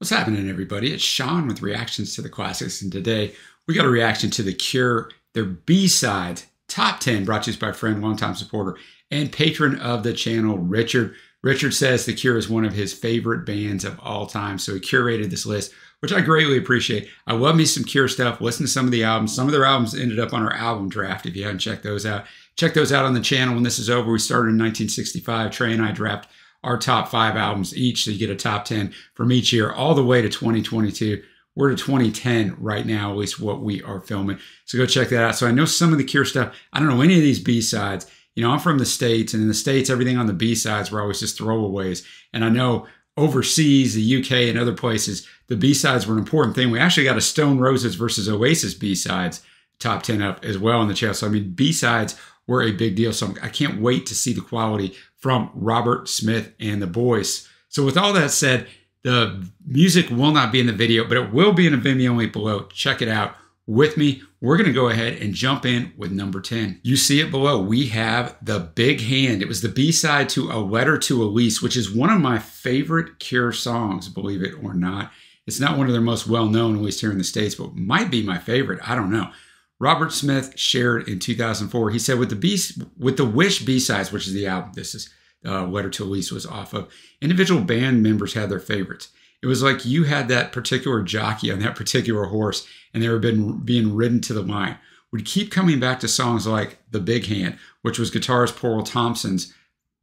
What's happening, everybody? It's Sean with Reactions to the Classics, and today we got a reaction to The Cure, their B-Sides Top 10, brought to us by friend, longtime supporter, and patron of the channel, Richard. Richard says The Cure is one of his favorite bands of all time, so he curated this list, which I greatly appreciate. I love me some Cure stuff. Listen to some of the albums. Some of their albums ended up on our album draft. If you haven't checked those out, check those out on the channel when this is over. We started in 1965. Trey and I draft our top 5 albums each, so you get a top 10 from each year all the way to 2022. We're to 2010 right now, at least what we are filming. So go check that out. So I know some of the Cure stuff. I don't know any of these B-sides. You know, I'm from the States, and in the States, everything on the B-sides were always just throwaways. And I know overseas, the UK and other places, the B-sides were an important thing. We actually got a Stone Roses versus Oasis B-sides top 10 up as well on the channel. So, I mean, B-sides were a big deal. So I can't wait to see the quality from Robert Smith and the boys. So with all that said, the music will not be in the video, but it will be in a Vimeo link below. Check it out with me. We're going to go ahead and jump in with number 10. You see it below. We have The Big Hand. It was the B-side to A Letter to Elise, which is one of my favorite Cure songs, believe it or not. It's not one of their most well-known, at least here in the States, but might be my favorite. I don't know. Robert Smith shared in 2004. He said, with the Wish B-sides, which is the album this is Letter to Elise was off of, individual band members had their favorites. It was like you had that particular jockey on that particular horse, and they were being ridden to the line. We'd keep coming back to songs like The Big Hand, which was guitarist Paul Thompson's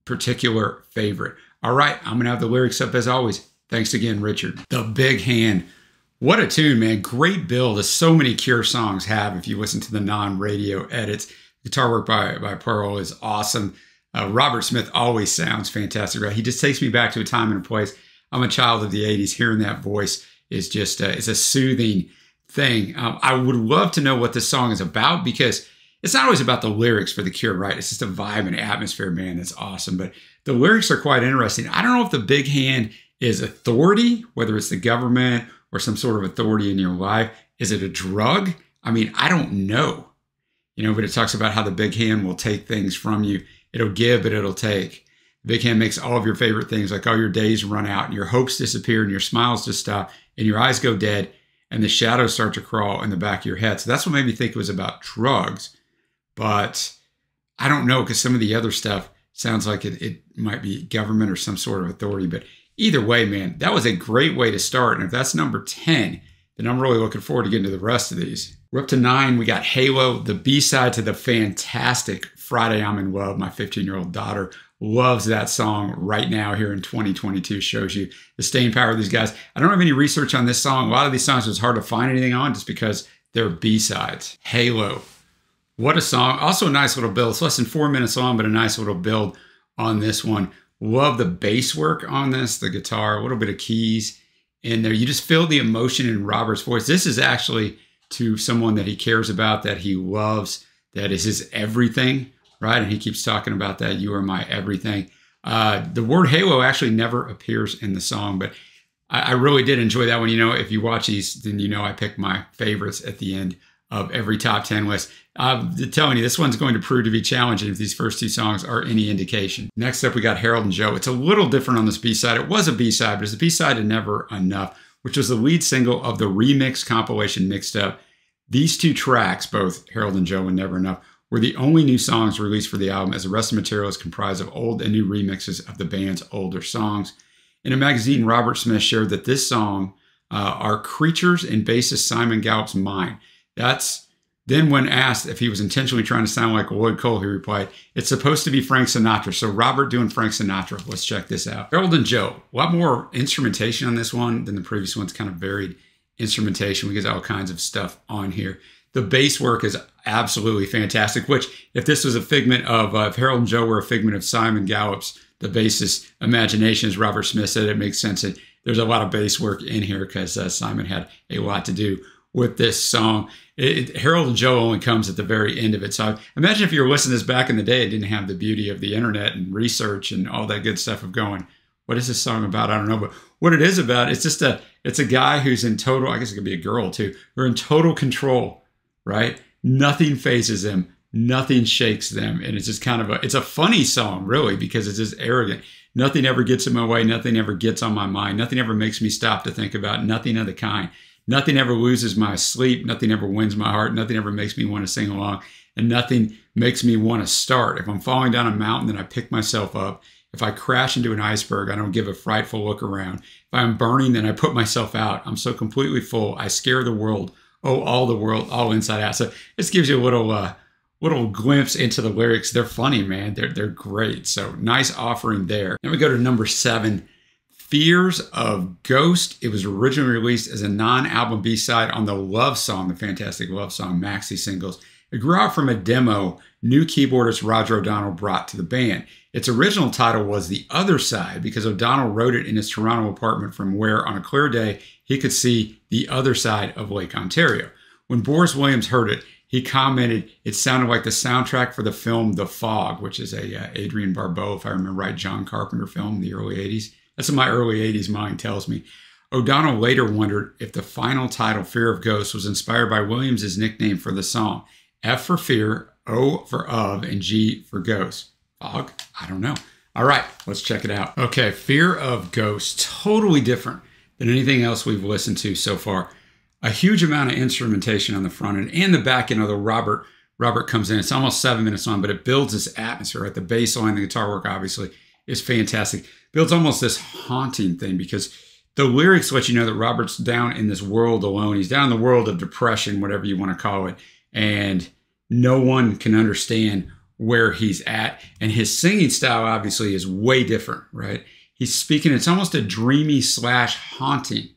particular favorite. All right, I'm going to have the lyrics up as always. Thanks again, Richard. The Big Hand. What a tune, man. Great build, as so many Cure songs have if you listen to the non-radio edits. Guitar work by Pearl is awesome. Robert Smith always sounds fantastic, right? He just takes me back to a time and a place. I'm a child of the 80s. Hearing that voice is just it's a soothing thing. I would love to know what this song is about, because it's not always about the lyrics for The Cure, right? It's just a vibe and atmosphere, man. That's awesome. But the lyrics are quite interesting. I don't know if the big hand is authority, whether it's the government or some sort of authority in your life. Is it a drug? I mean, I don't know. You know, but it talks about how the big hand will take things from you. It'll give, but it'll take. The big hand makes all of your favorite things, like all your days run out, and your hopes disappear, and your smiles just stop, and your eyes go dead, and the shadows start to crawl in the back of your head. So that's what made me think it was about drugs. But I don't know, because some of the other stuff sounds like it might be government or some sort of authority. But either way, man, that was a great way to start. And if that's number 10, then I'm really looking forward to getting to the rest of these. We're up to 9. We got Halo, the B-side to the fantastic Friday I'm in Love. My 15-year-old daughter loves that song right now here in 2022. Shows you the staying power of these guys. I don't have any research on this song. A lot of these songs was hard to find anything on just because they're B-sides. Halo. What a song. Also a nice little build. It's less than 4 minutes long, but a nice little build on this one. Love the bass work on this, the guitar, a little bit of keys in there. You just feel the emotion in Robert's voice. This is actually to someone that he cares about, that he loves, that is his everything, right? And he keeps talking about that. You are my everything. The word Halo actually never appears in the song, but I really did enjoy that one. You know, if you watch these, then you know I pick my favorites at the end of every top 10 list. I'm telling you, this one's going to prove to be challenging if these first 2 songs are any indication. Next up, we got Harold and Joe. It's a little different on this B-side. It was a B-side, but it's a B-side to Never Enough, which was the lead single of the remix compilation Mixed Up. These 2 tracks, both Harold and Joe and Never Enough, were the only new songs released for the album, as the rest of the material is comprised of old and new remixes of the band's older songs. In a magazine, Robert Smith shared that this song are creatures in bassist Simon Gallup's mind. Then when asked if he was intentionally trying to sound like Lloyd Cole, he replied, it's supposed to be Frank Sinatra. So Robert doing Frank Sinatra. Let's check this out. Harold and Joe. A lot more instrumentation on this one than the previous ones. Kind of varied instrumentation. We get all kinds of stuff on here. The bass work is absolutely fantastic, which if this was a figment of, if Harold and Joe were a figment of Simon Gallup's, the bassist imagination, as Robert Smith said, it makes sense that there's a lot of bass work in here because Simon had a lot to do with this song. Harold and Joe only comes at the very end of it. So imagine if you were listening to this back in the day, it didn't have the beauty of the internet and research and all that good stuff of going, what is this song about? I don't know. But what it is about, it's just it's a guy who's in total, I guess it could be a girl too, who are in total control, right? Nothing phases him. nothing shakes them. And it's just kind of it's a funny song, really, because it's just arrogant. Nothing ever gets in my way. Nothing ever gets on my mind. Nothing ever makes me stop to think about nothing of the kind. Nothing ever loses my sleep. Nothing ever wins my heart. Nothing ever makes me want to sing along. And nothing makes me want to start. If I'm falling down a mountain, then I pick myself up. If I crash into an iceberg, I don't give a frightful look around. If I'm burning, then I put myself out. I'm so completely full. I scare the world. Oh, all the world, all inside out. So this gives you a little glimpse into the lyrics. They're funny, man. They're great. So nice offering there. Then we go to number 7, Fears of Ghost. It was originally released as a non-album B-side on the Love Song, the fantastic Love Song maxi singles. It grew out from a demo new keyboardist Roger O'Donnell brought to the band. Its original title was The Other Side because O'Donnell wrote it in his Toronto apartment from where, on a clear day, he could see the other side of Lake Ontario. When Boris Williams heard it, he commented it sounded like the soundtrack for the film The Fog, which is a Adrian Barbeau, if I remember right, John Carpenter film in the early 80s. That's what my early 80s mind tells me. O'Donnell later wondered if the final title, Fear of Ghosts, was inspired by Williams' nickname for the song. F for fear, O for of, and G for ghost. Fog? I don't know. All right, let's check it out. Okay, Fear of Ghosts, totally different than anything else we've listened to so far. A huge amount of instrumentation on the front end and the back end, although Robert comes in. It's almost 7 minutes long, but it builds this atmosphere, right? The bass line, the guitar work, obviously, is fantastic. Builds almost this haunting thing because the lyrics let you know that Robert's down in this world alone. He's down in the world of depression, whatever you want to call it, and no one can understand where he's at. And his singing style, obviously, is way different, right? He's speaking, it's almost a dreamy / haunting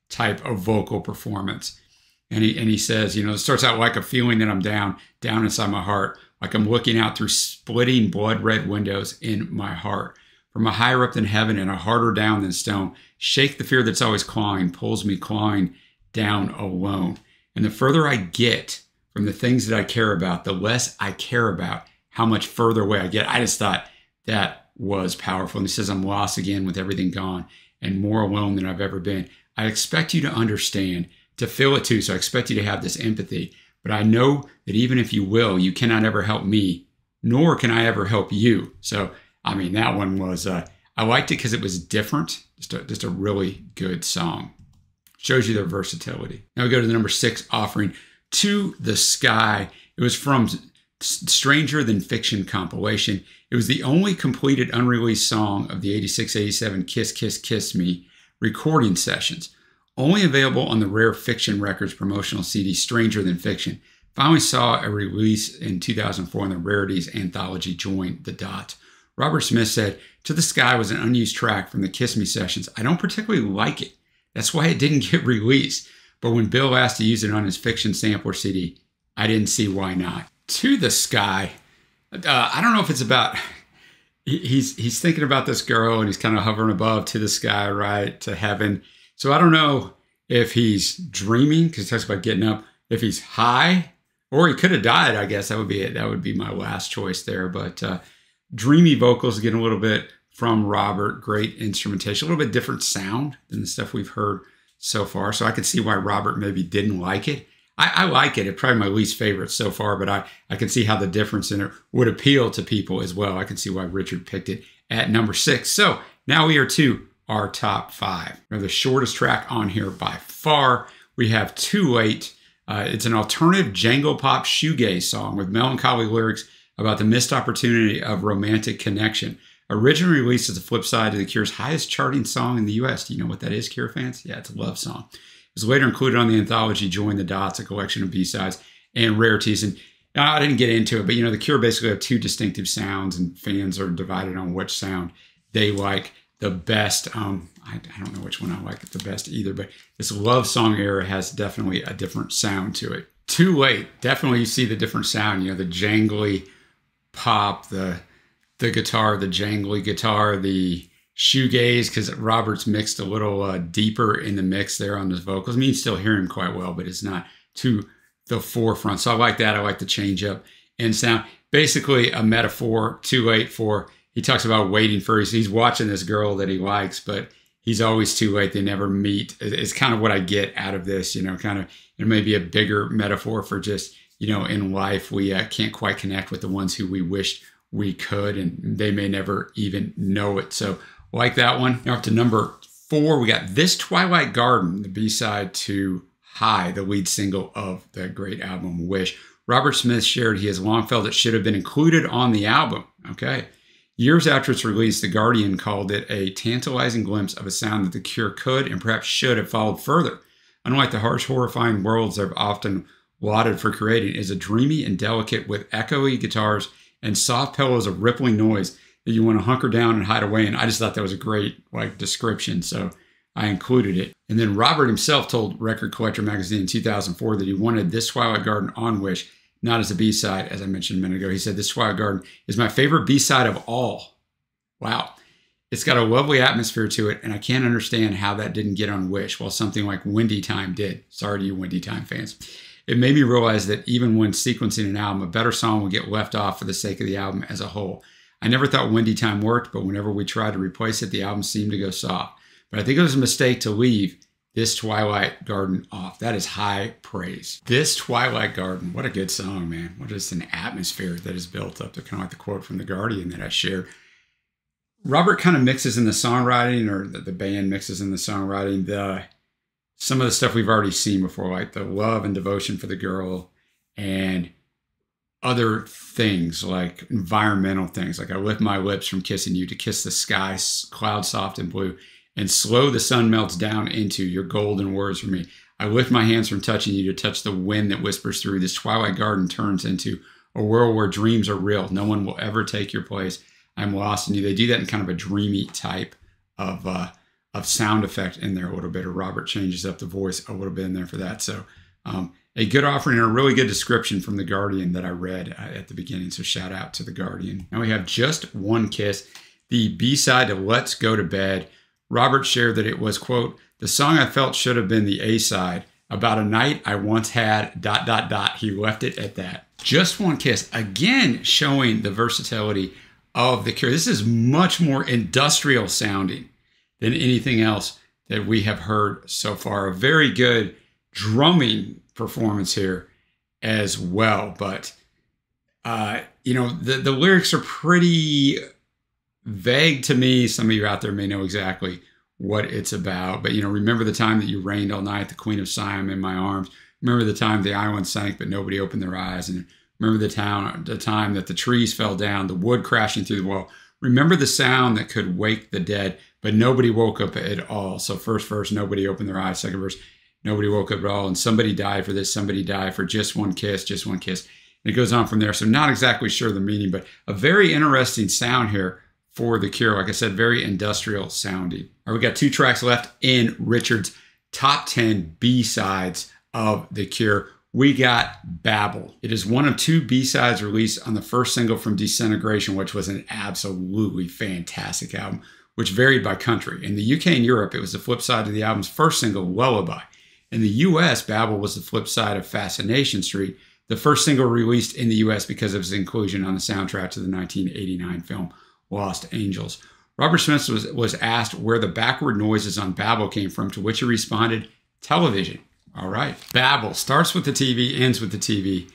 type of vocal performance. And he says, it starts out like a feeling that I'm down inside my heart, like I'm looking out through splitting blood red windows in my heart. From a higher up than heaven and a harder down than stone, shake the fear that's always clawing, pulls me clawing down alone. And the further I get from the things that I care about, the less I care about how much further away I get. I just thought that was powerful. And he says, I'm lost again with everything gone and more alone than I've ever been. I expect you to understand, to feel it too. So I expect you to have this empathy. But I know that even if you will, you cannot ever help me, nor can I ever help you. So, I mean, that one was, I liked it because it was different. Just a really good song. Shows you their versatility. Now we go to the number 6 offering, To the Sky. It was from Stranger Than Fiction compilation. It was the only completed unreleased song of the 86-87 Kiss Kiss Kiss Me recording sessions. Only available on the rare Fiction Records promotional CD Stranger Than Fiction. Finally saw a release in 2004 in the Rarities anthology Join the Dots. Robert Smith said, To the Sky was an unused track from the Kiss Me sessions. I don't particularly like it. That's why it didn't get released. But when Bill asked to use it on his Fiction sampler CD, I didn't see why not. To the Sky. I don't know if it's about, he's thinking about this girl and he's kind of hovering above to the sky, right, to heaven. So I don't know if he's dreaming, because he talks about getting up, if he's high, or he could have died, I guess. That would be it. That would be my last choice there. But dreamy vocals, getting a little bit from Robert. Great instrumentation. A little bit different sound than the stuff we've heard so far. So I could see why Robert maybe didn't like it. I like it. It's probably my least favorite so far, but I can see how the difference in it would appeal to people as well. I can see why Richard picked it at number 6. So now we are to our top 5. We're the shortest track on here by far. We have Too Late. It's an alternative jangle pop shoegaze song with melancholy lyrics about the missed opportunity of romantic connection. Originally released as a flip side to The Cure's highest charting song in the U.S. Do you know what that is, Cure fans? Yeah, it's a love song. It was later included on the anthology Join the Dots, a collection of B-sides and rarities. And I didn't get into it, but The Cure basically have 2 distinctive sounds, and fans are divided on which sound they like the best. I don't know which one I like the best either, but this love song era has definitely a different sound to it. Too Late, definitely you see the different sound, the jangly pop, the guitar, the jangly guitar, the shoegaze, because Robert's mixed a little deeper in the mix there on his vocals. I mean, you can still hear him quite well, but it's not to the forefront. So I like that. I like the change up in sound. Basically a metaphor, Too Late, for, he talks about waiting for, he's watching this girl that he likes, but he's always too late. They never meet. It's kind of what I get out of this, kind of, it may be a bigger metaphor for just in life we can't quite connect with the ones who we wished we could, and they may never even know it. So like that one. Now up to number 4, we got This Twilight Garden, the B-side to High, the lead single of the great album Wish. Robert Smith shared he has long felt it should have been included on the album. Okay. Years after its release, The Guardian called it a tantalizing glimpse of a sound that The Cure could and perhaps should have followed further. Unlike the harsh, horrifying worlds they've often lauded for creating, it is a dreamy and delicate with echoey guitars and soft pillows of rippling noise that you want to hunker down and hide away in. I just thought that was a great description, so I included it. And then Robert himself told Record Collector magazine in 2004 that he wanted This Twilight Garden on Wish, not as a B-side, as I mentioned a minute ago. He said, This Twilight Garden is my favorite B-side of all. Wow. It's got a lovely atmosphere to it, and I can't understand how that didn't get on Wish, while something like Windy Time did. Sorry to you Windy Time fans. It made me realize that even when sequencing an album, a better song would get left off for the sake of the album as a whole. I never thought Windy Time worked, but whenever we tried to replace it, the album seemed to go soft. But I think it was a mistake to leave This Twilight Garden off. That is high praise. This Twilight Garden, what a good song, man. What is an atmosphere that is built up to kind of like the quote from The Guardian that I shared. Robert kind of mixes in the songwriting, or the band mixes in the songwriting, some of the stuff we've already seen before, like the love and devotion for the girl and other things like environmental things. Like I lift my lips from kissing you to kiss the sky, cloud soft and blue, and slow the sun melts down into your golden words for me. I lift my hands from touching you to touch the wind that whispers through. This twilight garden turns into a world where dreams are real. No one will ever take your place. I'm lost in you. They do that in kind of a dreamy type of sound effect in there a little bit, or Robert changes up the voice a little bit in there for that. So a good offering and a really good description from The Guardian that I read at the beginning. So shout out to The Guardian. Now we have Just One Kiss, the B-side to Let's Go to Bed. Robert shared that it was, quote, the song I felt should have been the A-side. About a night I once had ... He left it at that. Just One Kiss, again showing the versatility of The Cure. This is much more industrial sounding than anything else that we have heard so far. A very good drumming performance here as well. But, the lyrics are pretty vague to me. Some of you out there may know exactly what it's about. But, remember the time that you rained all night, the Queen of Siam in my arms. Remember the time the island sank, but nobody opened their eyes. And remember the time that the trees fell down, the wood crashing through the wall. Remember the sound that could wake the dead, but nobody woke up at all. So first verse, nobody opened their eyes. Second verse, nobody woke up at all. And somebody died for this. Somebody died for just one kiss, just one kiss. And it goes on from there. So not exactly sure the meaning, but a very interesting sound here for The Cure. Like I said, very industrial sounding. All right, we got 2 tracks left in Richard's top 10 B-sides of The Cure. We got Babel. It is one of 2 B-sides released on the first single from Disintegration, which was an absolutely fantastic album, which varied by country. In the UK and Europe, it was the flip side to the album's first single, Lullaby. In the US, Babel was the flip side of Fascination Street, the first single released in the US because of its inclusion on the soundtrack to the 1989 film Lost Angels. Robert Smith was asked where the backward noises on Babel came from, to which he responded, television. All right. Babel starts with the TV, ends with the TV.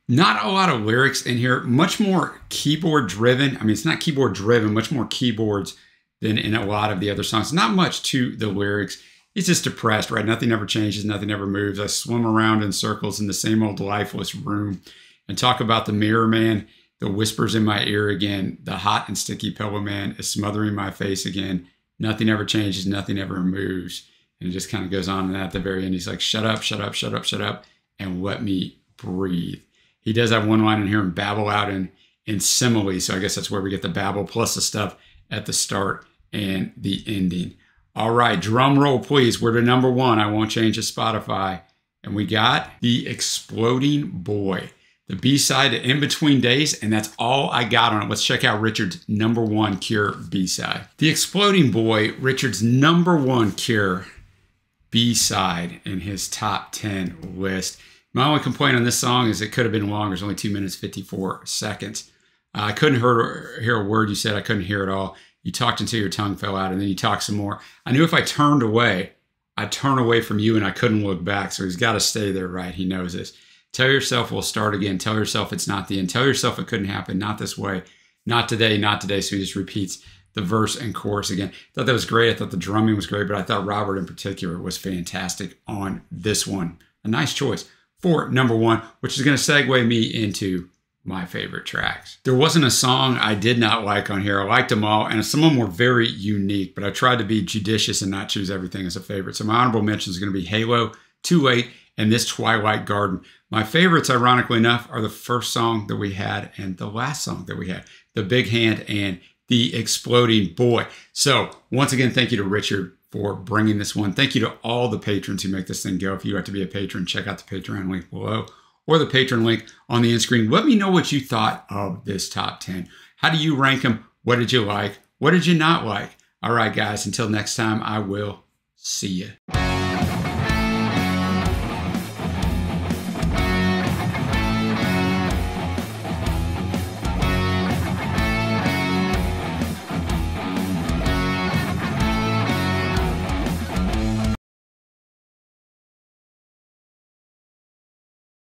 Not a lot of lyrics in here, much more keyboard driven. I mean, it's not keyboard driven, much more keyboards than in a lot of the other songs. Not much to the lyrics. He's just depressed, right? Nothing ever changes, nothing ever moves. I swim around in circles in the same old lifeless room and talk about the mirror man, the whispers in my ear again. The hot and sticky pillow man is smothering my face again. Nothing ever changes, nothing ever moves. And it just kind of goes on. And at the very end, he's like, shut up, shut up, shut up, shut up, and let me breathe. He does have one line in here and babble out in simile. So I guess that's where we get the babble plus the stuff at the start and the ending. All right, drum roll, please. We're to number 1. I won't change the Spotify. And we got The Exploding Boy, the B-side to In Between Days, and that's all I got on it. Let's check out Richard's number 1 Cure B-side. The Exploding Boy, Richard's number 1 Cure B-side in his top 10 list. My only complaint on this song is it could have been longer. It's only 2 minutes, 54 seconds. I couldn't hear a word you said. I couldn't hear it all. You talked until your tongue fell out, and then you talked some more. I knew if I turned away, I'd turn away from you, and I couldn't look back. So he's got to stay there, right? He knows this. Tell yourself we'll start again. Tell yourself it's not the end. Tell yourself it couldn't happen. Not this way. Not today. Not today. So he just repeats the verse and chorus again. I thought that was great. I thought the drumming was great, but I thought Robert in particular was fantastic on this one. A nice choice for number one, which is going to segue me into my favorite tracks. There wasn't a song I did not like on here. I liked them all, and some of them were very unique, but I tried to be judicious and not choose everything as a favorite. So my honorable mentions are going to be Halo, Too Late, and this Twilight Garden. My favorites, ironically enough, are the first song that we had and the last song that we had, The Big Hand and The Exploding Boy. So once again, thank you to Richard for bringing this one. Thank you to all the patrons who make this thing go. If you have to be a patron, check out the Patreon link below or the patron link on the end screen. Let me know what you thought of this top 10. How do you rank them? What did you like? What did you not like? All right, guys, until next time, I will see you.